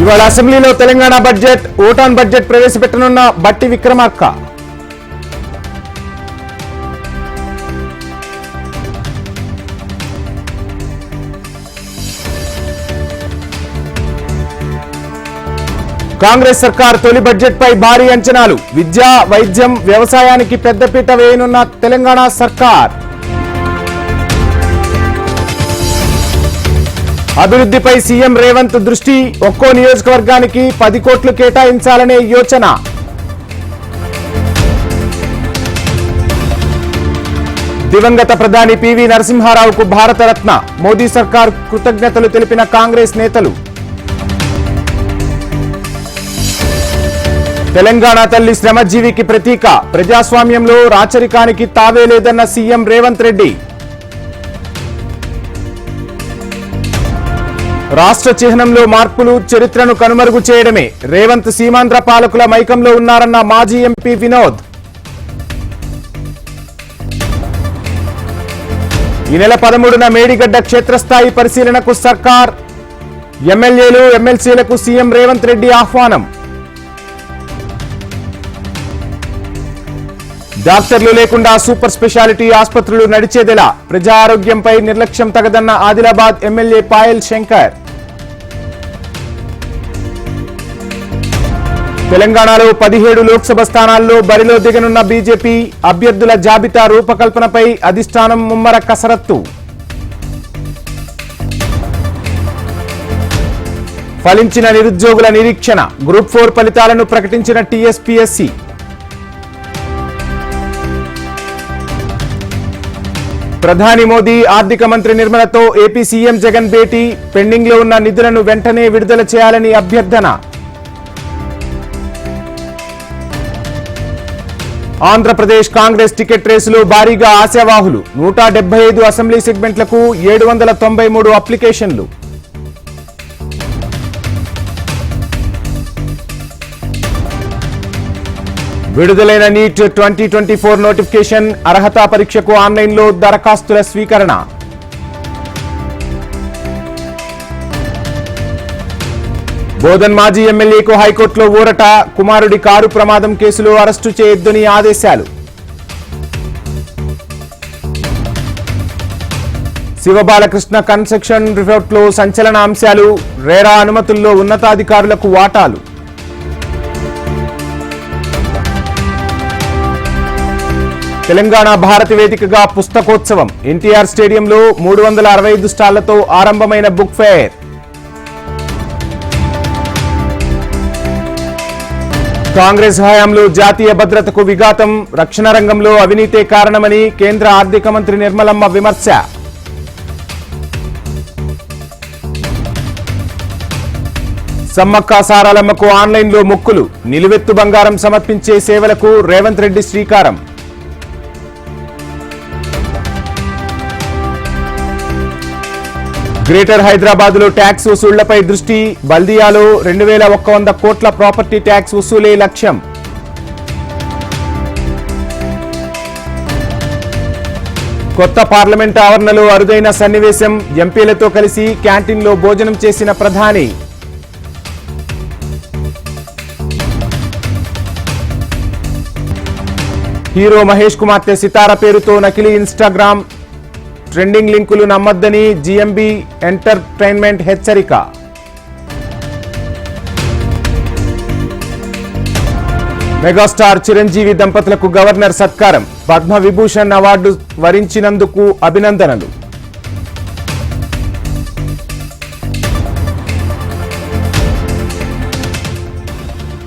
ఇవాళ అసెంబ్లీలో Telangana budget vote on budget ప్రవేశపెట్టనున్న బట్టి విక్రమార్క. కాంగ్రెస్ సర్కార్ తొలి బడ్జెట్ పై భారీ అంచనాలు. విద్య, వైద్యం, వ్యవసాయానికి పెద్దపీట వేయనున్న తెలంగాణ సర్కార్. అభివృద్ధిపై సీఎం రేవంత్ దృష్టి. ఒక్కో నియోజకవర్గానికి 10 కోట్లు కేటాయించాలనే యోచన. దివంగత ప్రధాని పివి నరసింహారావుకు భారతరత్న. మోదీ సర్కార్ కృతజ్ఞతలు తెలిపిన కాంగ్రెస్ నేతలు. తెలంగాణ తల్లి శ్రమజీవికి ప్రతీక. ప్రజాస్వామ్యంలో రాచరికానికి తావే లేదన్న సీఎం రేవంత్ రెడ్డి. రాష్ట్ర చిహ్నంలో మార్పులు చరిత్రను కనుమరుగు చేయడమే. రేవంత్ సీమాంధ్ర పాలకుల మైకంలో ఉన్నారన్న మాజీ ఎంపీ వినోద్. ఈ నెల 13న మేడిగడ్డ క్షేత్రస్థాయి పరిశీలనకు సర్కార్. ఎమ్మెల్యేలు, ఎమ్మెల్సీలకు సీఎం రేవంత్ రెడ్డి ఆహ్వానం. డాక్టర్లు లేకుండా సూపర్ స్పెషాలిటీ ఆసుపత్రులు నడిచేదెలా? ప్రజా ఆరోగ్యంపై నిర్లక్ష్యం తగదన్న ఆదిలాబాద్ ఎమ్మెల్యే పాయల్ శంకర్. తెలంగాణలో 17 లోక్సభ స్థానాల్లో బరిలో దిగనున్న బీజేపీ. అభ్యర్థుల జాబితా రూపకల్పనపై అధిష్టానం ముమ్మర కసరత్తు. ఫలించిన నిరుద్యోగుల నిరీక్షణ. గ్రూప్ 4 ఫలితాలను ప్రకటించిన టీఎస్పీఎస్సీ. ప్రధాని మోదీ, ఆర్థిక మంత్రి నిర్మలతో ఏపీ సీఎం జగన్ భేటీ. పెండింగ్ లో ఉన్న నిధులను వెంటనే విడుదల చేయాలని అభ్యర్థన. ఆంధ్రప్రదేశ్ కాంగ్రెస్ టికెట్ రేసులో భారీగా ఆశావాహులు. 175 అసెంబ్లీ సెగ్మెంట్లకు 793 అప్లికేషన్లు. విడుదలైన నీట్ 2024 నోటిఫికేషన్. అర్హతా పరీక్షకు ఆన్లైన్లో దరఖాస్తుల స్వీకరణ. బోధన్ మాజీ ఎమ్మెల్యేకు హైకోర్టులో ఊరట. కుమారుడి కారు ప్రమాదం కేసులో అరెస్టు చేయొద్దని ఆదేశాలు. శివబాలకృష్ణ కన్స్ట్రక్షన్ రిపోర్ట్లో సంచలన అంశాలు. రేరా అనుమతుల్లో ఉన్నతాధికారులకు వాటాలు. తెలంగాణ భారతి వేదికగా పుస్తకోత్సవం. ఎన్టీఆర్ స్టేడియంలో 365 స్టాళ్లతో ఆరంభమైన బుక్ ఫెయిర్. కాంగ్రెస్ హయాంలో జాతీయ భద్రతకు విఘాతం. రక్షణ రంగంలో అవినీతే కారణమని కేంద్ర ఆర్థిక మంత్రి నిర్మలమ్మ విమర్శ. సమ్మక్క సారాలమ్మకు ఆన్లైన్లో మొక్కులు. నిలువెత్తు బంగారం సమర్పించే సేవలకు రేవంత్ రెడ్డి శ్రీకారం. గ్రేటర్ హైదరాబాద్ లో ట్యాక్స్ వసూళ్లపై దృష్టి. బల్దియాలో 2100 కోట్ల ప్రాపర్టీ ట్యాక్స్ వసూలే లక్ష్యం. కొత్త పార్లమెంట్ ఆవరణలో అరుదైన సన్నివేశం. ఎంపీలతో కలిసి క్యాంటీన్లో భోజనం చేసిన ప్రధాని. హీరో మహేష్ కుమార్తె సితార పేరుతో నకిలీ ఇన్స్టాగ్రామ్. ట్రెండింగ్ లింకులు నమ్మొద్దని జీఎంబీ ఎంటర్టైన్మెంట్ హెచ్చరిక. మెగాస్టార్ చిరంజీవి దంపతులకు గవర్నర్ సత్కారం. పద్మ విభూషణ్ అవార్డు వరించినందుకు అభినందనలు.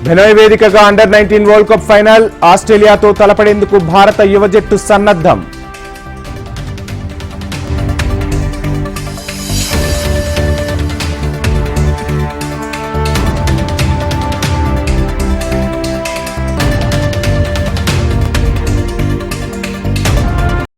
బెనోయ్ వేదికగా అండర్-19 వరల్డ్ కప్ ఫైనల్. ఆస్ట్రేలియాతో తలపడేందుకు భారత యువ జట్టు సన్నద్ధం.